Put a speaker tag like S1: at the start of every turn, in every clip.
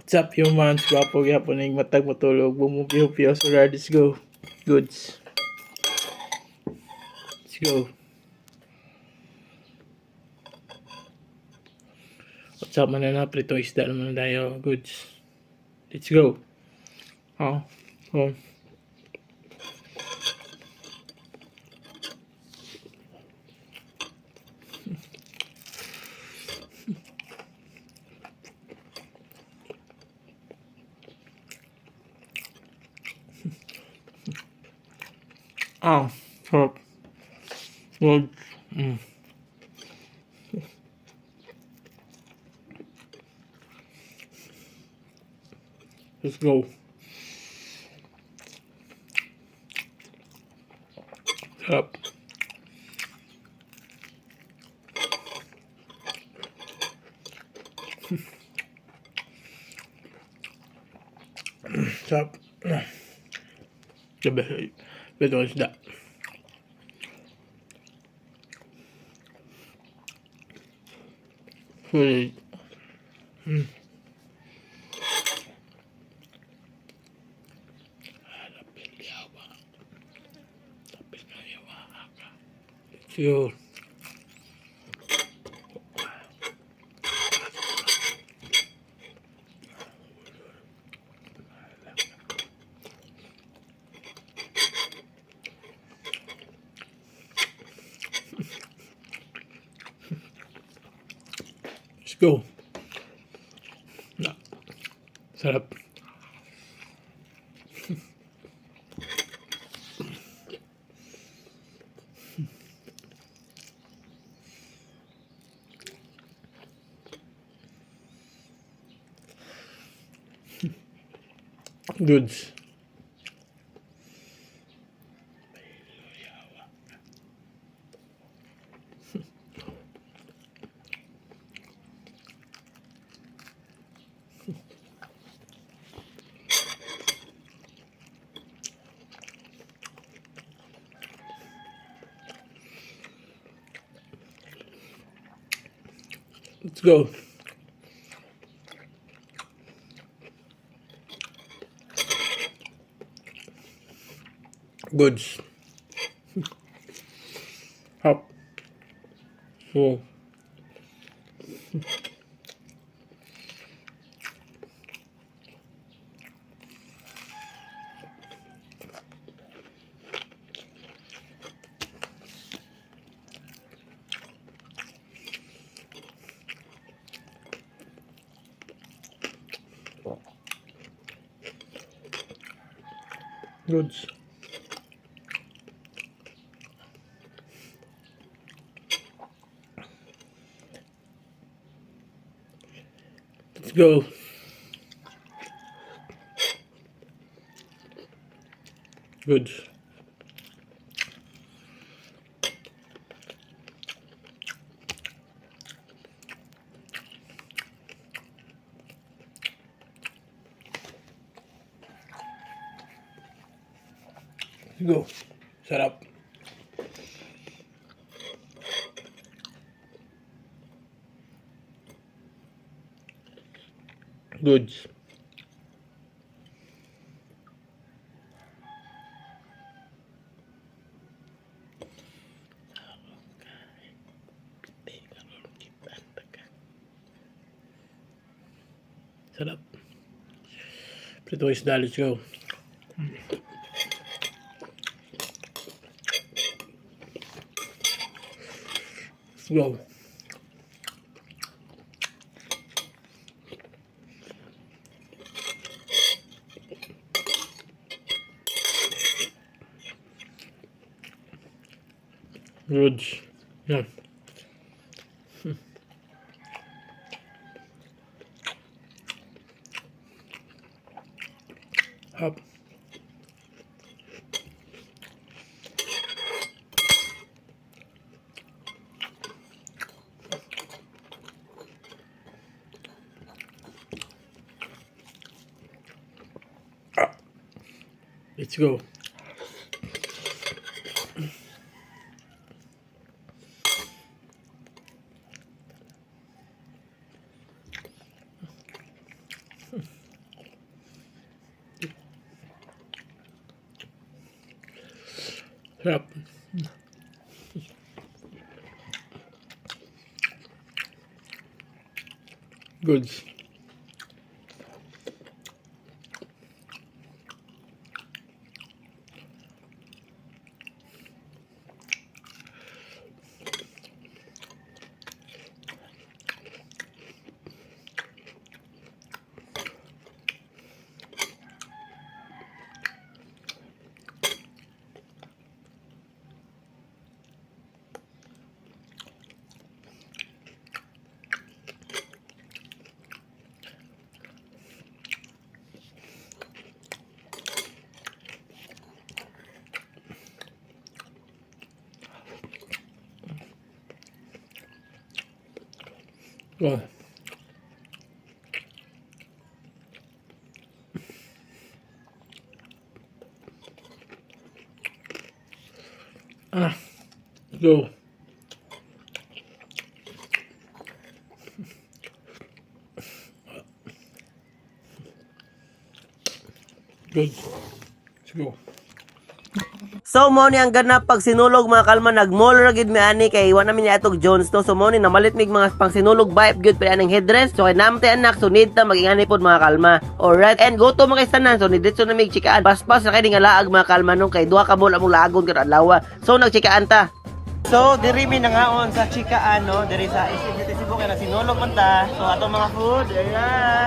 S1: What's up humans? Gwapo gyapon ning matag matulog. Bumupiyo-piyo so let's go. Goods. Let's go. What's up manana? Prito isda naman tayo. Goods. Let's go. Oh. Oh. Ah, sarap. Good. Let's go. Sarap. Sarap. Gabi. Prito isda. Sulit. Sure. Let's go. Na. Sarap. Goods. Let's go. Goods. Hop. Oh. Goods. Let's go. Goods. Let's go. Sarap. Goods. Sarap. Prito isda, let's go. Let's go. Goods. Yan. Hop. Let's go. Sarap. Goods. Wow. Go. Good. Let's go.
S2: So mo ni ang ganap pag sinulog mga kalma, nagmall ra gid mi ani kay wa namin ni atog Jones no. So mo ni namalit mig mga pang sinulog vibe gyud pa aning headdress. So kay namte anak so need ta magingani pod mga kalma. Alright, and go to mga tanan. So ni ditso na mig chikaan. Paspas ra kay nga laag mga kalma nung kay duha ka mall among laagon kada adlaw. So nagchikaan ta. So diri mi nangaon sa chikaan no, diri sa City Cebu kay sinulog man ta. So ato mga food,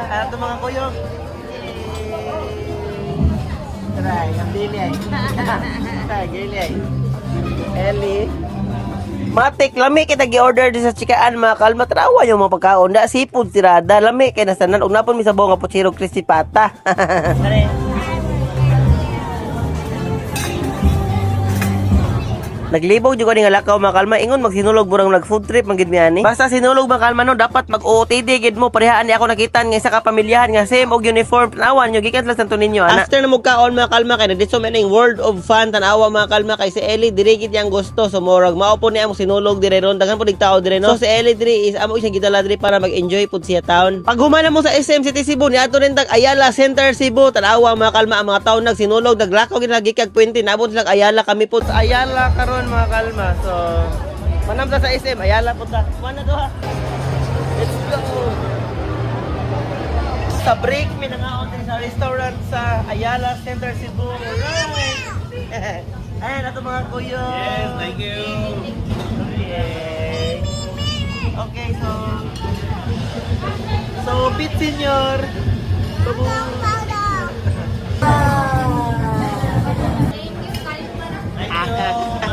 S2: ato mga kuyog. Try, ang dili ay. Try, gili ay. Eli. Matik, lami kita gi-order di sa chikaan mga kalma. Trawa yung mga pagkaon. Da, seafood tirada. Lami kay nasanan. Ug napon mi sa buong kaputsiro crispy pata. Naglibog jud ni nga lakaw mga kalma, ingon magsinulog burang nag food trip man gid mi ani. Basta sinulog mga kalma no, dapat mag OOTD gid mo. Parehaan ni ako nakitan nga isa ka pamilyahan nga same og uniform. Tanawan nyo gikan lang santo ninyo ana. After na mo kaon mga kalma kay nadito man ning World of Fun tanawa mga kalma kay si Ellie diri gid yang gusto. So morag mao po ni among sinulog dire ron. Daghan po dig tao dire no. So si Ellie diri is amo siyang gidala diri para mag-enjoy pud siya taon. Pag humana mo sa SM City Cebu ni ato rin tag Ayala Center Cebu tanawa mga kalma ang mga tawo nagsinulog naglakaw gid lagi kag 20 nabot sila Ayala kami pud sa Ayala karon mga kalma. So, manamta sa SM, Ayala po ta. Mana to ha? Let's go! Sa break, may nangaon din sa restaurant sa Ayala Center Cebu. Alright! Ayan, ito mga kuyo.
S3: Yes, thank you.
S2: Okay. Okay, so Pit Senior.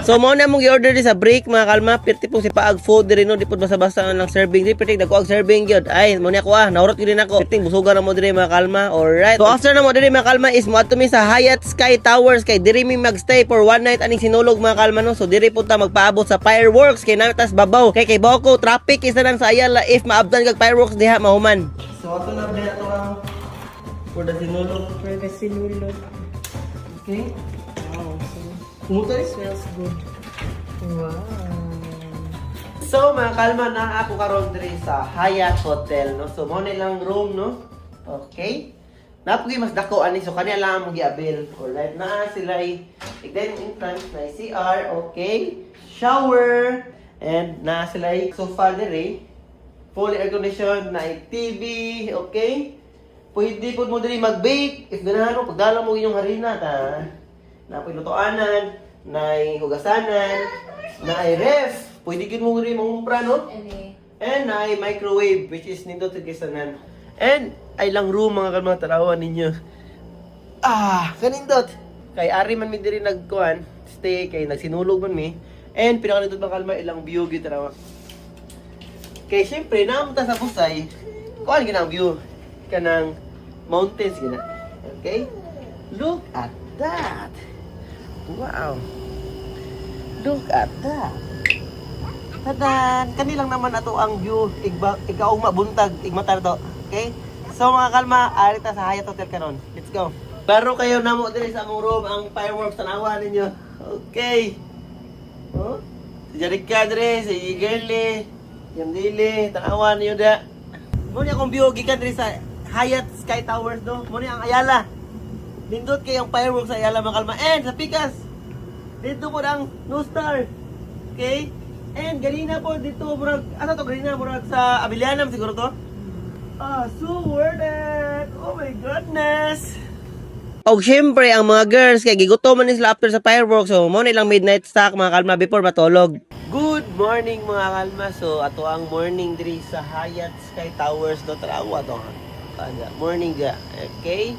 S2: So mo na mong i-order di sa break mga kalma, pirti pong si paag food diri no, di pud basta-basta lang serving di pirti dako ag serving gyud. Ay mo ni ako naurot gyud din ako. Pirti busugan na mo diri mga kalma. Alright. So after na mo diri mga kalma is mo adto mi sa Hyatt Sky Towers kay diri mi magstay for one night aning sinulog mga kalma no. So diri pud ta magpaabot sa fireworks kay natas babaw. Kay bako traffic isa lang sa Ayala if maabdan kag fireworks diha mahuman. So ato na diha to ang for the sinulog.
S4: For the sinulog.
S2: Okay.
S4: Wow.
S2: Kumusta eh?
S4: Smells good. Wow.
S2: So mga kalma na ako karon diri sa Hyatt Hotel no. So mo na lang room no. Okay. Napogi mas dako ani so kaniya lang mo giabil. Alright na sila ay dining entrance na CR, okay. Shower and na sila ay sofa diri. Fully air conditioned na TV, okay. Pwede po mo diri mag-bake if ganahan mo pagdala mo inyong harina ta. Na lutoanan, na hugasanan, na ref. Pwede gid mo rin mangumpra no? And na microwave which is nindot sa kisanan. And ay lang room mga kalma tarawan ninyo. Kanindot. Kay ari man mi diri nagkuan, stay kay nagsinulog man mi. And pinakanindot mga kalma ilang view gyud tarawa. Kay syempre naamta sa Busay. Kuan ginang view kanang mountains gina. Okay? Look at that. Wow. Look at that. Tadan! Kanilang naman ato ang view. Ikaw mabuntag. Igmatar to. Okay? So mga kalma, arita sa Hyatt Hotel karon. Let's go. Baro kayo na mo din sa among room ang fireworks tanawa ninyo. Okay. Oh? Si Jarika dre, si Girly, yung Dili, tanawa ninyo da. Muna akong view, gikan dre sa Hyatt Sky Towers do. Muna ang Ayala. Nindot kayong fireworks sa Ayala mga kalma. And sa Pikas. Dito po ang no star. Okay? And ganina po dito murag ano to ganina murag sa Abilianam siguro to. So worth it. Oh my goodness. Og syempre ang mga girls kay gigutom man sila after sa fireworks, so mo nilang midnight snack mga kalma before matulog. Good morning mga kalma. So ato ang morning diri sa Hyatt Sky Towers do Tarawa to. Morning ga. Okay?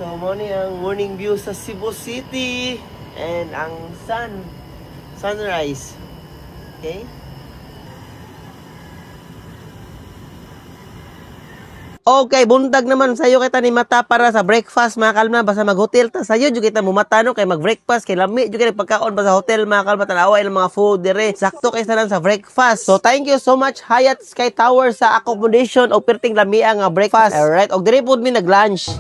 S2: So mo ni ang morning view sa Cebu City and ang sunrise. Okay? Okay, buntag naman sayo kita ni mata para sa breakfast mga kalma. Basta mag-hotel ta sayo jud kita mumatano kay mag-breakfast kay lami jud kay pagkaon ba sa hotel mga kalma tanawa ilang mga food dire. Sakto kay sa sa breakfast. So thank you so much Hyatt Sky Tower sa accommodation o perting lami nga breakfast. Alright, og dire pud mi nag-lunch.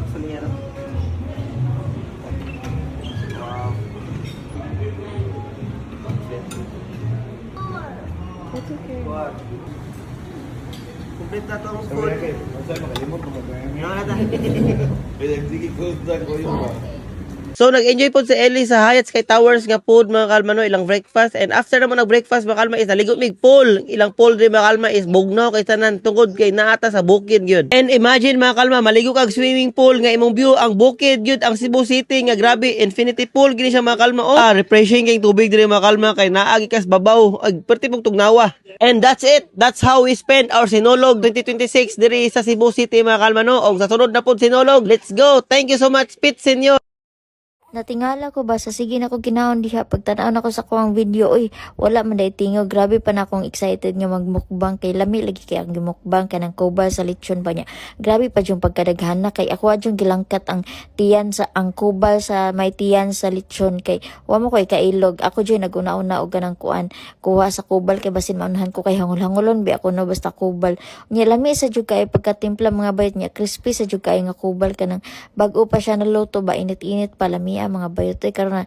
S4: That's okay.
S2: Complete na to ang food. So nag-enjoy po si Ellie sa Hyatt Sky Towers nga food mga kalma no ilang breakfast and after naman nag-breakfast mga kalma is naligo mig pool. Ilang pool din mga kalma is bugnaw kay tanan tungod kay naata sa bukid gyud. And imagine mga kalma maligo kag swimming pool nga imong view ang bukid gyud ang Cebu City nga grabe infinity pool gini siya mga kalma. Oh, refreshing kay tubig diri mga kalma kay naagi kas babaw ag perti pug tugnawa. And that's it. That's how we spend our Sinulog 2026 diri sa Cebu City mga kalma no. Og sa sunod na pud Sinulog, let's go. Thank you so much Pit Senyor.
S3: Natingala ko ba sa sige na ko ginaon diha pagtanaw na ko sa kuang video oy wala man day tingo grabe pa na akong excited nga magmukbang kay lami lagi kay ang gimukbang kanang kubal sa lechon pa niya grabe pa yung pagkadaghan na kay ako adjong gilangkat ang tiyan sa ang kubal sa may tiyan sa lechon kay wa mo koy kailog ako joy naguna-una og ganang kuan kuha sa kubal kay basin maunahan ko kay hangol-hangolon bi ako no basta kubal nya lami sa jud kay pagkatimpla mga bayot niya crispy sa jud kay nga kubal kanang bag-o pa siya naluto ba init-init pa lami mga bayot ay karon na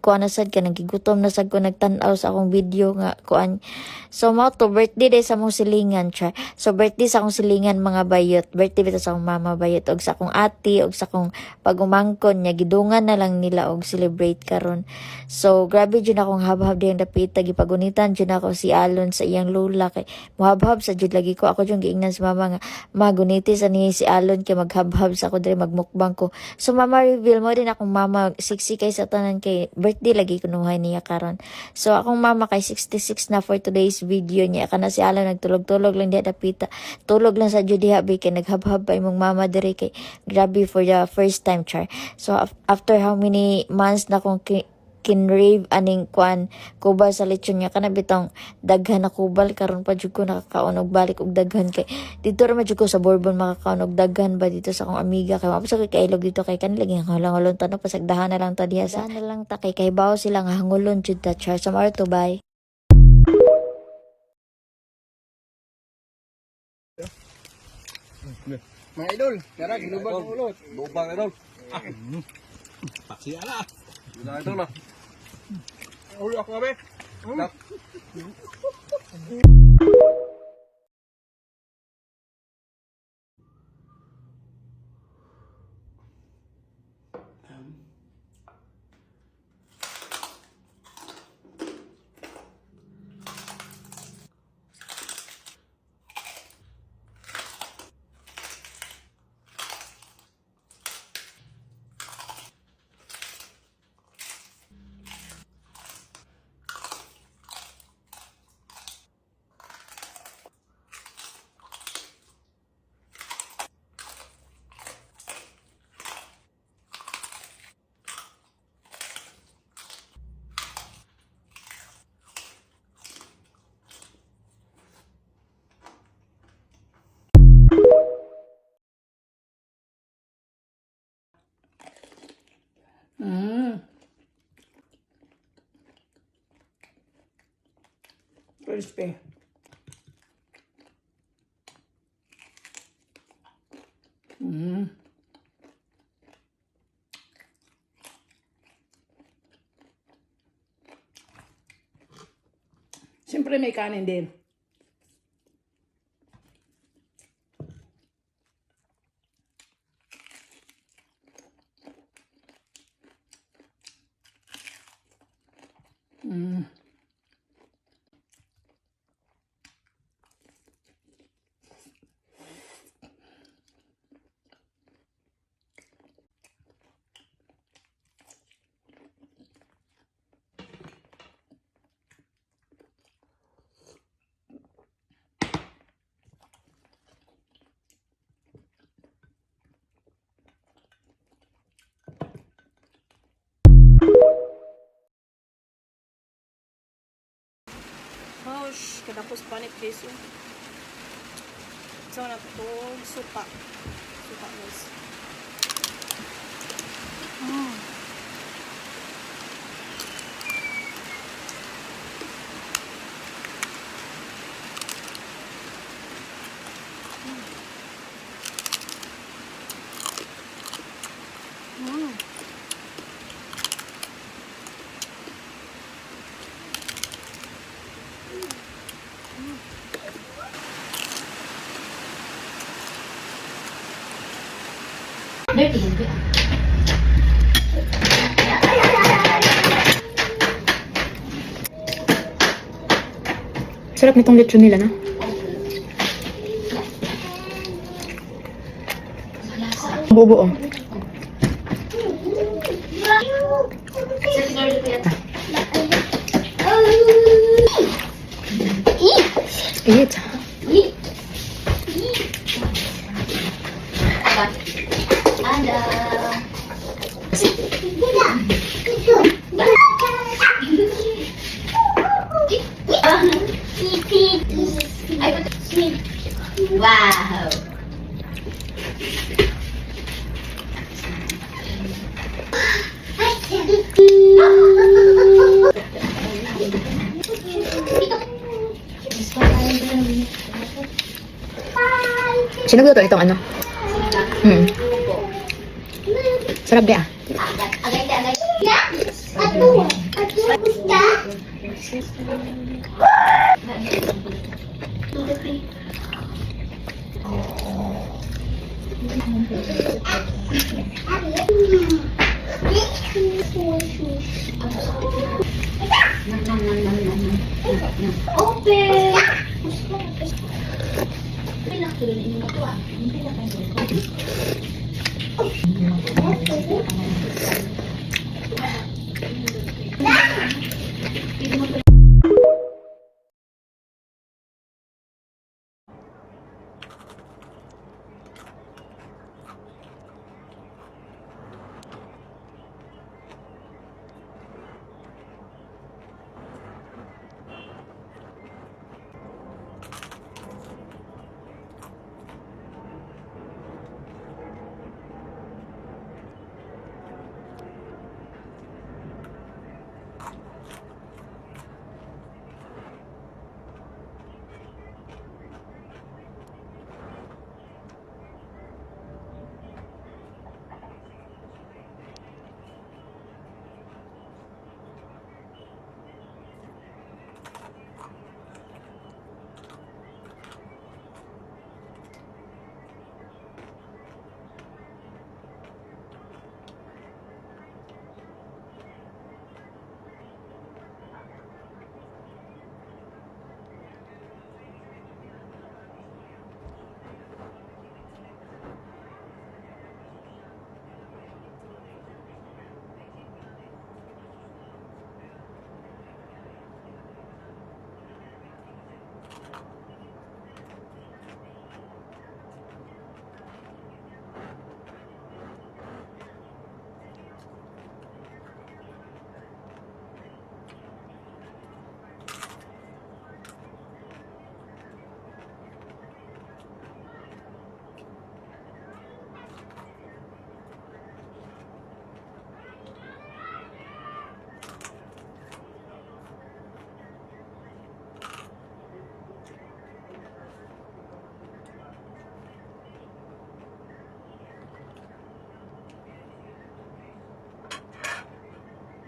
S3: kuan na sad ka nagigutom na sad ko nagtan-aw sa akong video nga kuan so mao to birthday day sa mong silingan cha so birthday sa akong silingan mga bayot birthday bitaw sa akong mama bayot og sa akong ati og sa akong pagumangkon nya gidungan na lang nila og celebrate karon so grabe jud akong habhab diyang dapita gipagunitan jud ako si Alon sa iyang lula kay muhabhab sa jud lagi ko ako jud giingnan sa mama nga maguniti sa ni si Alon kay maghabhab sa ako diri magmukbang ko so mama reveal mo din akong mama siksi kay sa tanan kay birthday lagi kunuhay niya karon. So akong mama kay 66 na for today's video niya kana si Alan nagtulog-tulog lang diha dapita. Tulog lang sa jud diha kay naghabhab pa imong mama diri kay grabe for the first time char. So after how many months na kong kinrave aning kuan kubal sa lechon niya kana bitong daghan na kubal karon pa jud ko nakakaon og balik og daghan kay dito ra man jud ko sa Bourbon makakaon og daghan ba dito sa akong amiga kay mapasa kay kailog dito kay kanila lagi hangolon tanong pasagdahan na lang ta diha sa na lang ta kay bawo sila nga hangolon jud ta char sa marto bye.
S5: Mga idol, tara, ginubang ang ulot. Lubang idol. Paksiya na. Yun idol na. Ulo ako kami.
S4: Crispy. Siyempre may kanin din.
S6: init guys. So na to suka. Suka guys.
S4: Sarap nitong lechon nila, na? Buo-buo. Eat.
S7: Wow.
S4: Sino nagluto itong ano? Sarap di ah.
S7: Agay. Ato. Gusta? Open.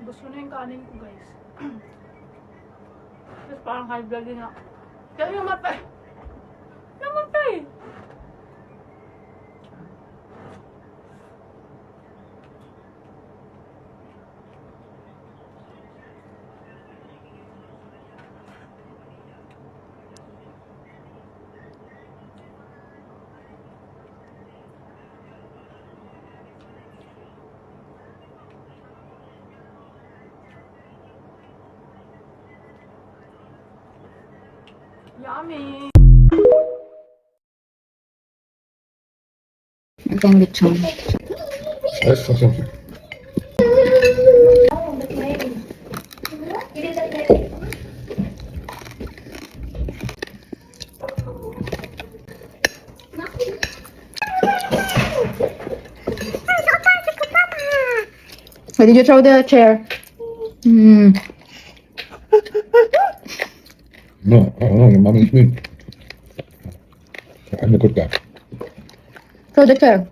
S6: Gusto na yung kanin ko guys. Tapos parang high blood din ako. Kaya namatay. Namatay! Yummy!
S4: Ito yung lechon.
S5: Eso sí.
S4: Why did you throw the chair? Hmm.
S5: No, I don't know. Your mom eats me. I'm the good guy.
S4: Throw the chair.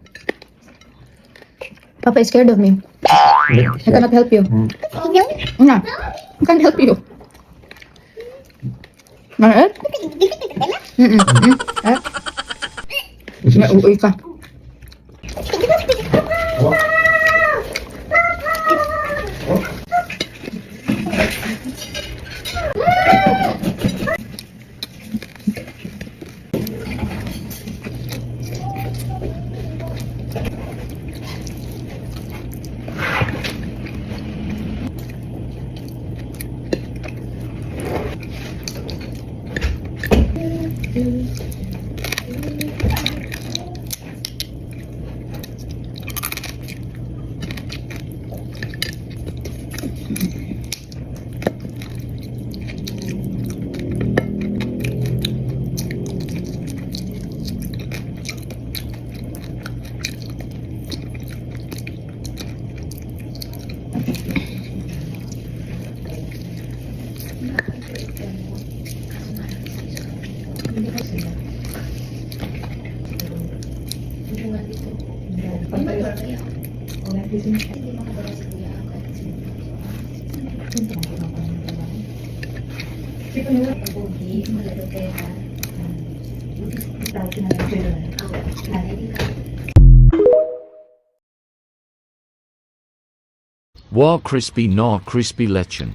S4: Papa is scared of me. I cannot help you. Yeah. I can't help you. Alright? Nauuwi ka.
S8: War crispy nor crispy lechon.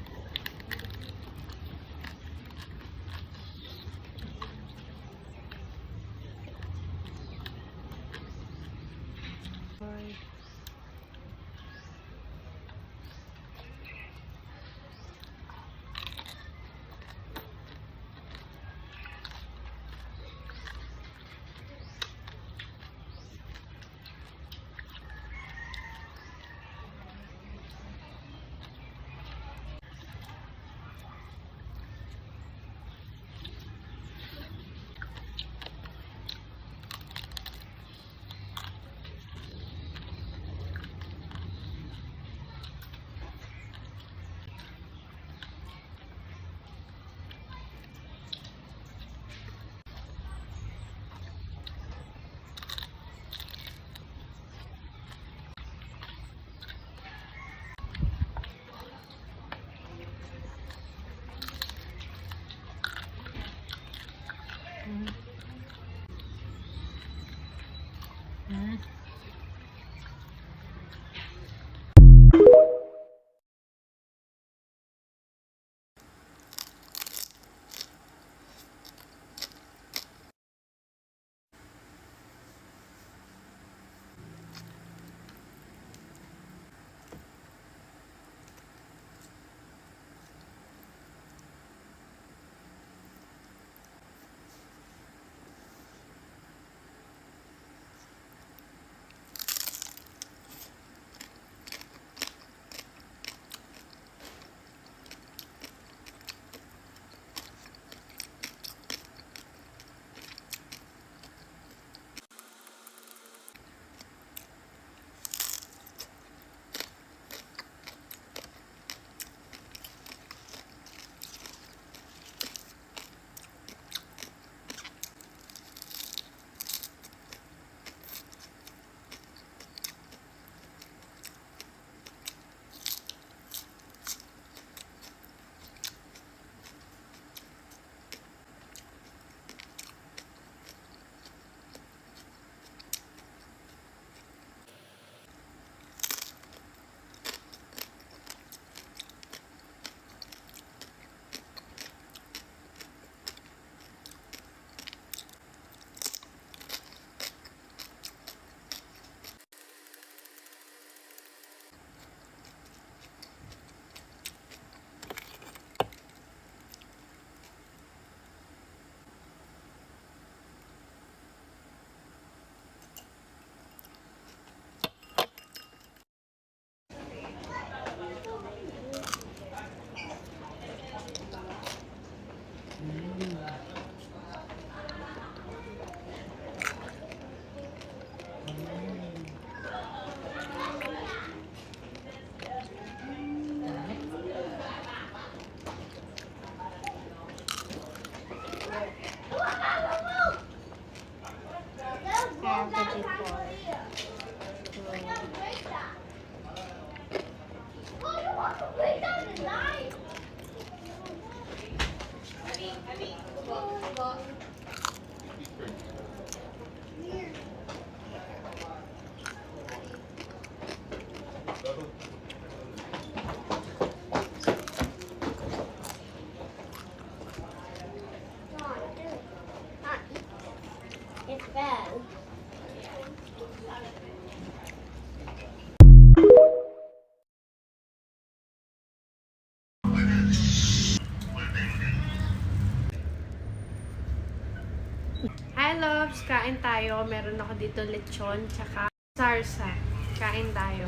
S6: Hi loves, kain tayo. Meron ako dito lechon, tsaka sarsa. Kain tayo.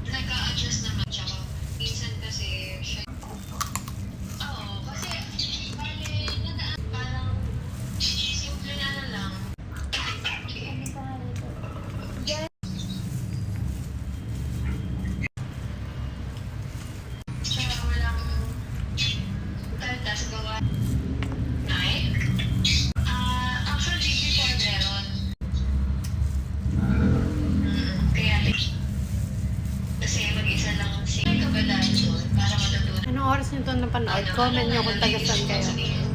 S9: Nag-a-adjust naman siya. Minsan kasi siya... Oo, kasi bale, parang simple na lang. Siya walang taltas gawa. Ay? Actually, before meron. Kaya kasi mag-isa lang si kabalahan doon para matutunan.
S6: Anong oras nyo ito napanood? Comment nyo kung taga saan kayo.